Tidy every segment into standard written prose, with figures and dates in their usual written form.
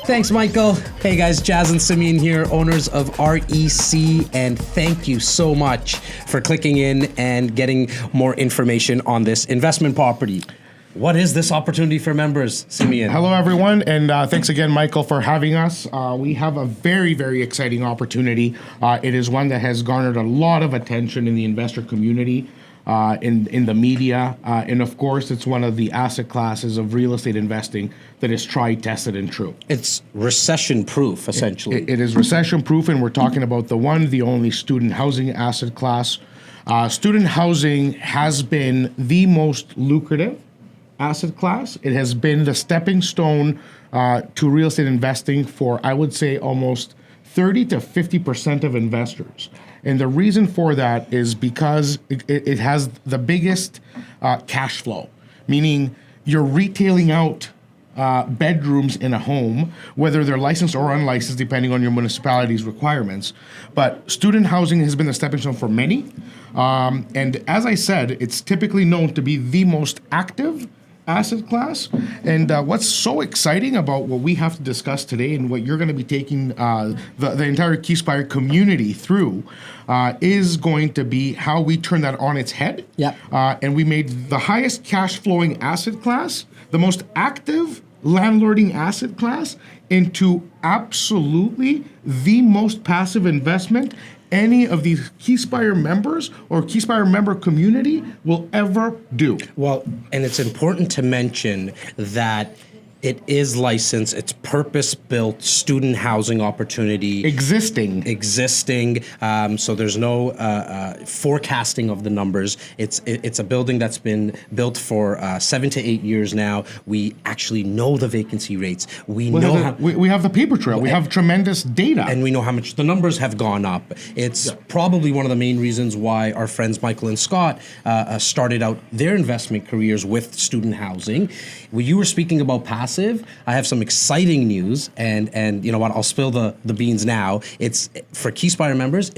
Thanks, Michael. Hey guys, Jas and Simeon here, owners of REC, and thank you so much for clicking in and getting more information on this investment property. What is this opportunity for members, Simeon? Hello, everyone, and thanks again, Michael, for having us. We have a very, very exciting opportunity. It is one that has garnered a lot of attention in the investor community, in the media, and of course, it's one of the asset classes of real estate investing that is tried, tested, and true. It's recession-proof, essentially. It is recession-proof, and we're talking about the one, the only student housing asset class. Student housing has been the most lucrative asset class. It has been the stepping stone to real estate investing for, I would say, almost 30 to 50% of investors. And the reason for that is because it has the biggest cash flow, meaning you're retailing out bedrooms in a home, whether they're licensed or unlicensed, depending on your municipality's requirements. But student housing has been the stepping stone for many. And as I said, it's typically known to be the most active asset class. And what's so exciting about what we have to discuss today and what you're going to be taking the entire Keyspire community through is going to be how we turn that on its head. Yep. And we made the highest cash flowing asset class, the most active landlording asset class, into absolutely the most passive investment any of these Keyspire members or Keyspire member community will ever do. Well, and it's important to mention that it is licensed. It's purpose-built student housing opportunity. Existing. So there's no forecasting of the numbers. It's a building that's been built for 7 to 8 years now. We actually know the vacancy rates. We have the paper trail. We have tremendous data. And we know how much the numbers have gone up. It's probably one of the main reasons why our friends Michael and Scott started out their investment careers with student housing. When you were speaking about passive, I have some exciting news, and you know what? I'll spill the beans now. It's for Keyspire members.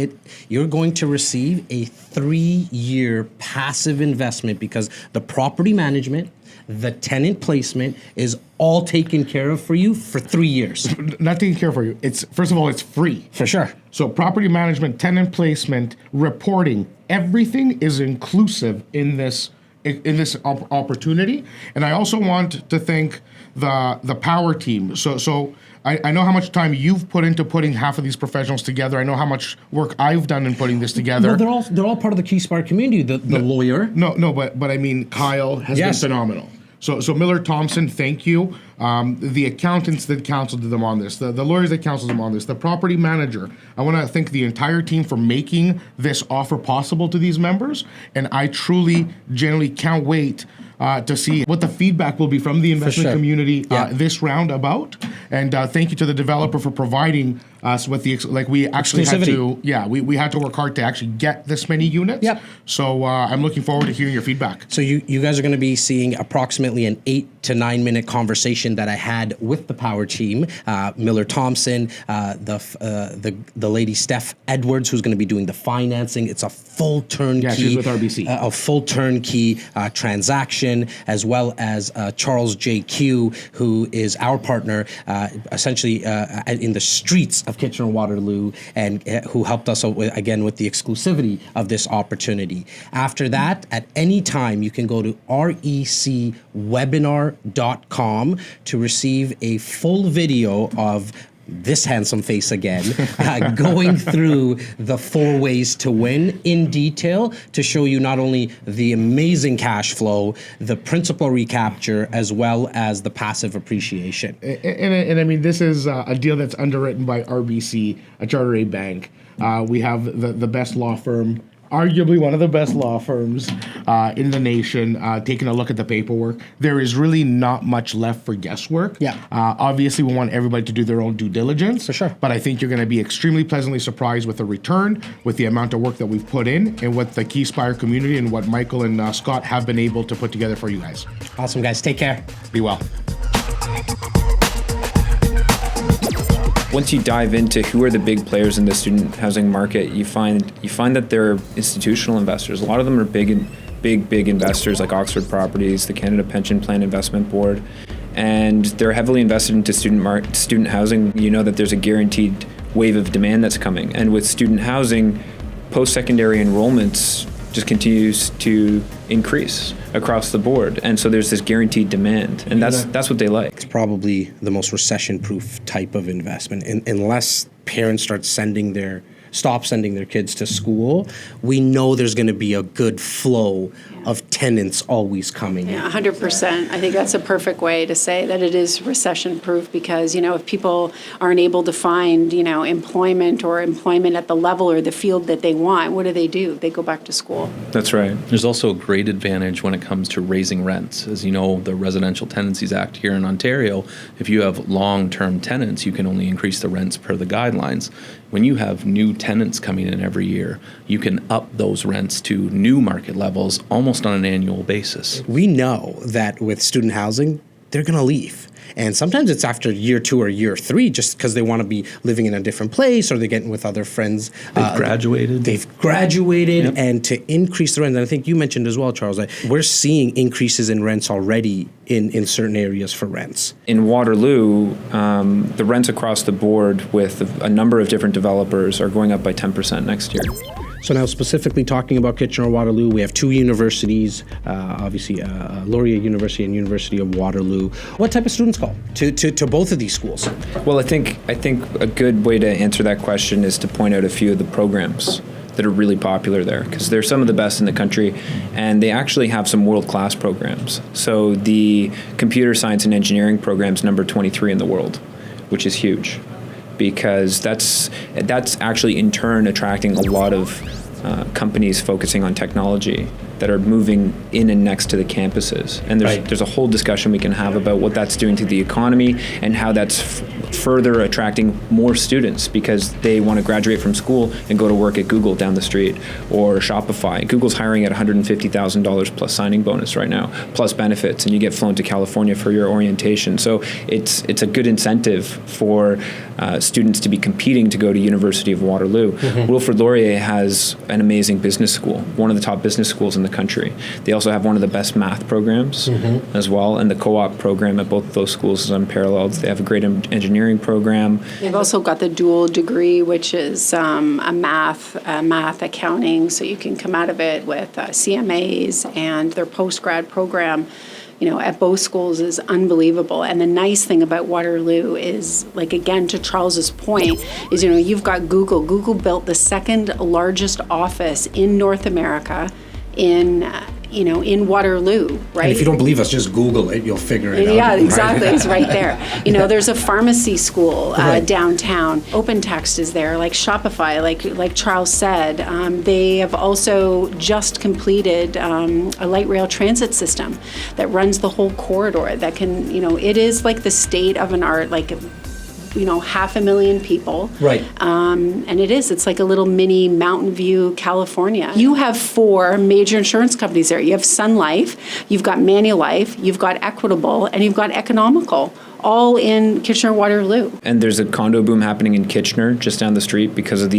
You're going to receive a 3-year passive investment because the property management, the tenant placement is all taken care of for you for 3 years. Not taken care of for you. It's first of all, it's free. For sure. So property management, tenant placement, reporting, everything is inclusive in this opportunity. And I also want to thank the power team. So I know how much time you've put into putting half of these professionals together. I know how much work I've done in putting this together. Well, they're all part of the Keyspire community. The lawyer. No, but I mean, Kyle has been phenomenal. So Miller Thompson, thank you. The accountants that counseled them on this, the lawyers that counseled them on this, the property manager. I want to thank the entire team for making this offer possible to these members. And I truly, genuinely can't wait to see what the feedback will be from the investment community this round about. And thank you to the developer for providing us with the we actually had to we had to work hard to actually get this many units. Yep. So I'm looking forward to hearing your feedback. So you guys are going to be seeing approximately an 8 to 9 minute conversation that I had with the power team, Miller Thompson, the lady Steph Edwards, who's going to be doing the financing. It's a full turnkey. Yeah, she's with RBC. A full turnkey transaction, as well as Charles J.Q., who is our partner, essentially in the streets of Kitchener-Waterloo, and who helped us again with the exclusivity of this opportunity. After that, at any time, you can go to recwebinar.com to receive a full video of this handsome face again, going through the 4 ways to win in detail to show you not only the amazing cash flow, the principal recapture, as well as the passive appreciation. And I mean, this is a deal that's underwritten by RBC, a Charter A bank. We have the best law firm, arguably one of the best law firms in the nation, taking a look at the paperwork. There is really not much left for guesswork. Yeah. Obviously, we want everybody to do their own due diligence. For sure. But I think you're going to be extremely pleasantly surprised with the return, with the amount of work that we've put in, and what the Keyspire community and what Michael and Scott have been able to put together for you guys. Awesome, guys. Take care. Be well. Once you dive into who are the big players in the student housing market, you find that they're institutional investors. A lot of them are big investors like Oxford Properties, the Canada Pension Plan Investment Board, and they're heavily invested into student housing. You know that there's a guaranteed wave of demand that's coming, and with student housing, post-secondary enrollments just continues to increase across the board, and so there's this guaranteed demand, and that's what they like. It's probably the most recession-proof type of investment, unless parents stop sending their kids to school. We know there's going to be a good flow of tenants always coming. Yeah, 100%. I think that's a perfect way to say that it is recession-proof, because, if people aren't able to find, employment at the level or the field that they want, what do? They go back to school. That's right. There's also a great advantage when it comes to raising rents. As you know, the Residential Tenancies Act here in Ontario, if you have long-term tenants, you can only increase the rents per the guidelines. When you have new tenants coming in every year, you can up those rents to new market levels almost on an annual basis. We know that with student housing, they're going to leave. And sometimes it's after year 2 or year 3, just because they want to be living in a different place, or they're getting with other friends. They've graduated. Yep. And to increase the rent. And I think you mentioned as well, Charles, that we're seeing increases in rents already in certain areas for rents. In Waterloo, the rents across the board with a number of different developers are going up by 10% next year. So now specifically talking about Kitchener-Waterloo, we have 2 universities, obviously Laurier University and University of Waterloo. What type of students go to both of these schools? Well, I think a good way to answer that question is to point out a few of the programs that are really popular there, because they're some of the best in the country, and they actually have some world-class programs. So the computer science and engineering program's number 23 in the world, which is huge, because that's actually in turn attracting a lot of companies focusing on technology that are moving in and next to the campuses. And there's a whole discussion we can have about what that's doing to the economy and how that's further attracting more students, because they want to graduate from school and go to work at Google down the street or Shopify. Google's hiring at $150,000 plus signing bonus right now, plus benefits, and you get flown to California for your orientation. So it's a good incentive for students to be competing to go to University of Waterloo. Mm-hmm. Wilfrid Laurier has an amazing business school, one of the top business schools in the country. They also have one of the best math programs as well, and the co-op program at both of those schools is unparalleled. They have a great engineering program. They've also got the dual degree, which is a math accounting, so you can come out of it with CMAs, and their post-grad program at both schools is unbelievable. And the nice thing about Waterloo is, like, again, to Charles's point, is, you've got Google. Google built the second largest office in North America in Waterloo, right? And if you don't believe us, just Google it. You'll figure it out. Yeah, exactly. It's right there. There's a pharmacy school downtown. OpenText is there, like Shopify, like Charles said. They have also just completed a light rail transit system that runs the whole corridor that can, it is like the state of an art, like 500,000 people. Right. And it's like a little mini Mountain View, California. You have 4 major insurance companies there. You have Sun Life, you've got Manulife, you've got Equitable, and you've got Economical, all in Kitchener-Waterloo. And there's a condo boom happening in Kitchener, just down the street, because of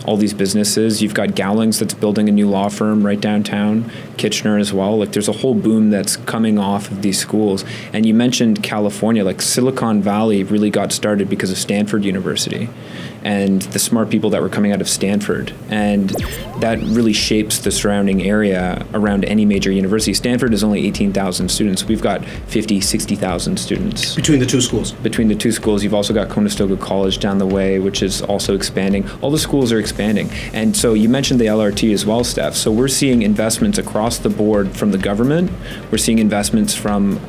all these businesses. You've got Gowlings that's building a new law firm right downtown, Kitchener as well. Like, there's a whole boom that's coming off of these schools. And you mentioned California, like Silicon Valley really got started because of Stanford University and the smart people that were coming out of Stanford. And that really shapes the surrounding area around any major university. Stanford is only 18,000 students. We've got 50, 60,000 students. Between the 2 schools? Between the 2 schools. You've also got Conestoga College down the way, which is also expanding. All the schools are expanding. And so you mentioned the LRT as well, Steph. So we're seeing investments across the board from the government. We're seeing investments from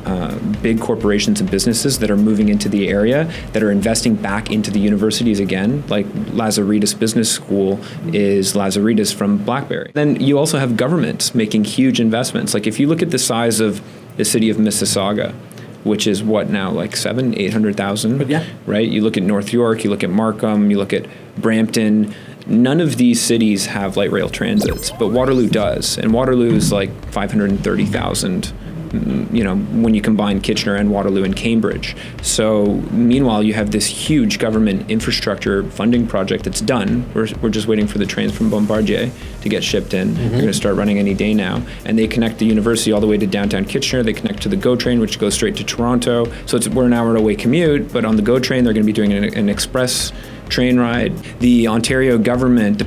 big corporations and businesses that are moving into the area, that are investing back into the universities again. Like Lazaridis Business School is Lazaridis from BlackBerry. Then you also have governments making huge investments. Like, if you look at the size of the city of Mississauga, which is what now, like 800,000, yeah. Right? You look at North York, you look at Markham, you look at Brampton. None of these cities have light rail transits, but Waterloo does. And Waterloo is like 530,000 when you combine Kitchener and Waterloo and Cambridge. So meanwhile, you have this huge government infrastructure funding project that's done. We're just waiting for the trains from Bombardier to get shipped in. They're going to start running any day now. And they connect the university all the way to downtown Kitchener. They connect to the GO train, which goes straight to Toronto. So we're an hour away commute, but on the GO train, they're going to be doing an express train ride. The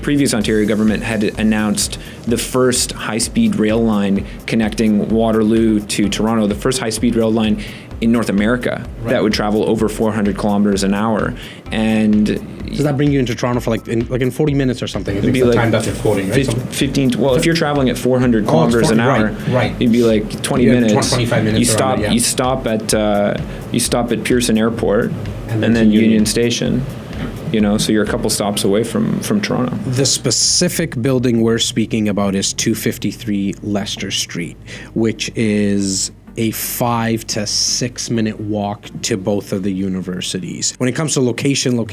previous Ontario government had announced the first high-speed rail line connecting Waterloo to Toronto, the first high-speed rail line in North America that would travel over 400 kilometers an hour. And does that bring you into Toronto for like in 40 minutes or something? It'd be the like time that you're quoting, right? 15. Well, if you're traveling at 400 kilometers an hour, right. it'd be like 20 minutes. 25 minutes. You stop at Pearson Airport and then Union Station. So you're a couple stops away from Toronto. The specific building we're speaking about is 253 Leicester Street, which is a 5 to 6 minute walk to both of the universities. When it comes to location, the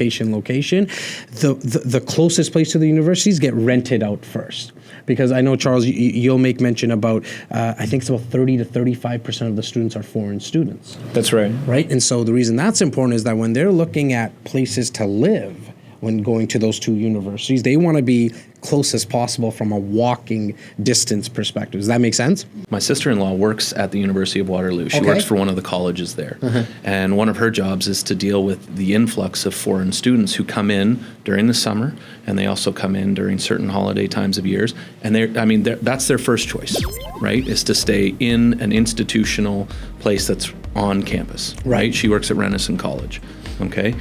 closest place to the universities get rented out first. Because I know, Charles, you'll make mention about, I think it's about 30 to 35% of the students are foreign students. That's right. Right? And so the reason that's important is that when they're looking at places to live, when going to those two universities, they want to be close as possible from a walking distance perspective. Does that make sense? My sister-in-law works at the University of Waterloo. She works for one of the colleges there. And one of her jobs is to deal with the influx of foreign students who come in during the summer, and they also come in during certain holiday times of years. And that's their first choice, right, is to stay in an institutional place that's on campus, right? She works at Renison College, okay?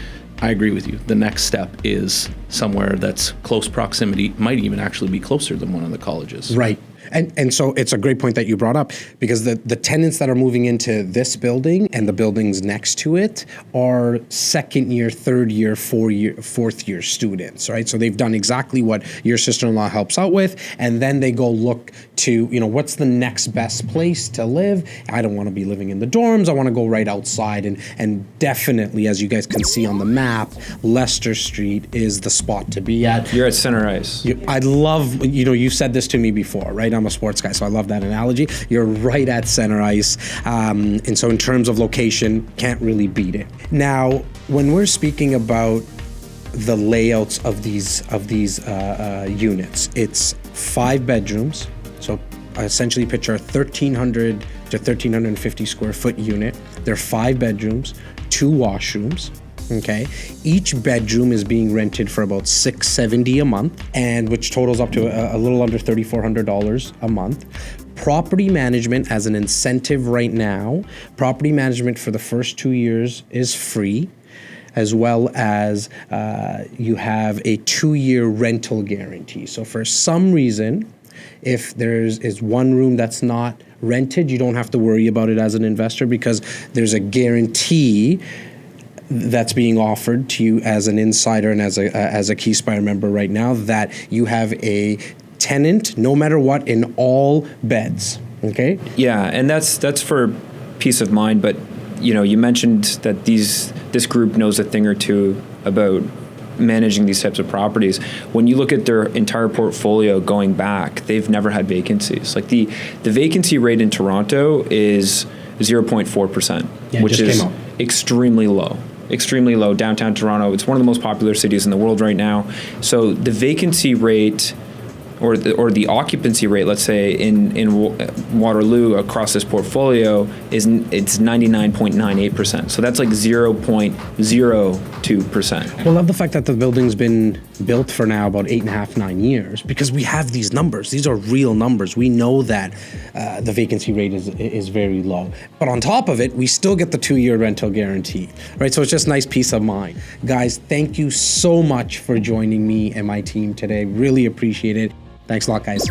I agree with you. The next step is somewhere that's close proximity, might even actually be closer than one of the colleges. Right. And so it's a great point that you brought up, because the tenants that are moving into this building and the buildings next to it are second year, third year, fourth year students, right? So they've done exactly what your sister-in-law helps out with, and then they go look to, what's the next best place to live? I don't want to be living in the dorms. I want to go right outside, and definitely, as you guys can see on the map, Leicester Street is the spot to be at. You're at Center Ice. I love, you've said this to me before, right? I'm a sports guy, so I love that analogy. You're right at Center Ice. And so in terms of location, can't really beat it. Now, when we're speaking about the layouts of these units, it's 5 bedrooms. So essentially picture a 1,300 to 1,350 square foot unit. There are 5 bedrooms, 2 washrooms. Okay, each bedroom is being rented for about $670 a month, and which totals up to a little under $3,400 a month. Property management as an incentive right now, property management for the first 2 years is free, as well as you have a 2-year rental guarantee. So for some reason, if is one room that's not rented, you don't have to worry about it as an investor, because there's a guarantee that's being offered to you as an insider and as a Keyspire member right now, that you have a tenant no matter what in all beds. Okay? Yeah, and that's for peace of mind, but you mentioned that this group knows a thing or two about managing these types of properties. When you look at their entire portfolio going back, they've never had vacancies. Like the vacancy rate in Toronto is 0.4%, which is extremely low. Extremely low. Downtown Toronto, it's one of the most popular cities in the world right now. So the vacancy rate or the occupancy rate, let's say in Waterloo across this portfolio it's 99.98%. So that's like 0.02%. Well, I love the fact that the building's been built for now about 8.5, 9 years, because we have these numbers. These are real numbers. We know that the vacancy rate is very low. But on top of it, we still get the 2-year rental guarantee, right? So it's just nice peace of mind. Guys, thank you so much for joining me and my team today. Really appreciate it. Thanks a lot, guys.